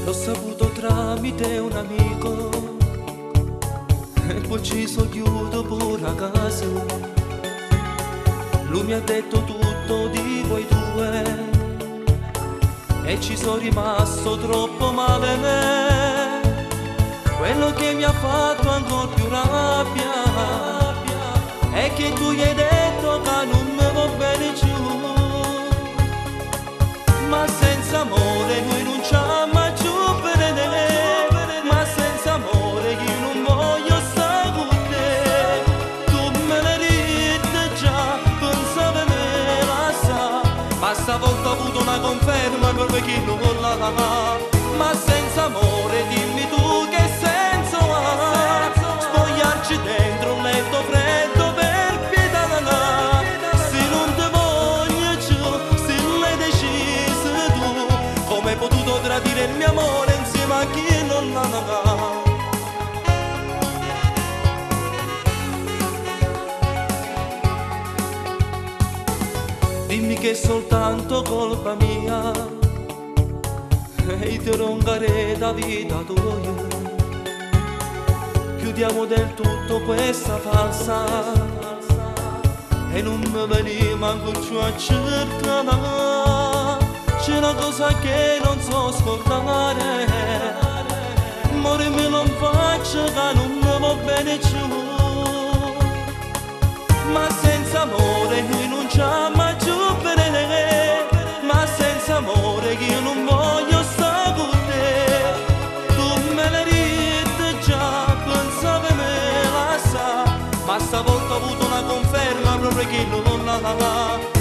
L'ho saputo tramite un amico e poi ci sono chiuso pure a casa. Lui mi ha detto tutto di voi due e ci sono rimasto troppo male me. Quello che mi ha fatto ancora più rabbia è che tu gli hai detto che non mi va bene più. Ma senza amore lui non c'ha mai più per te. Ma senza amore io non voglio stare con te. Tu me l'hai detto già, pensavi me la sa. Ma stavolta ho avuto una conferma perché non la. Ma senza amore dimmi tu che senso ha spogliarci dentro un letto freddo per pietà. Se non ti voglio più, se l'hai deciso tu, come hai potuto tradire il mio amore insieme a chi non l'ha. Dimmi che è soltanto colpa mia e ti roncarei la vita tua. Chiudiamo del tutto questa falsa e non mi veni manco più a cercare. C'è una cosa che non so scordare, amore me non faccio che non mi va bene più. Ma senza amore lui non c'ha mai più per te. Ma senza amore io non voglio stare con te. Tu me l'hai detto già, pensavi me la sa. Ma stavolta ho avuto una conferma proprio che non la.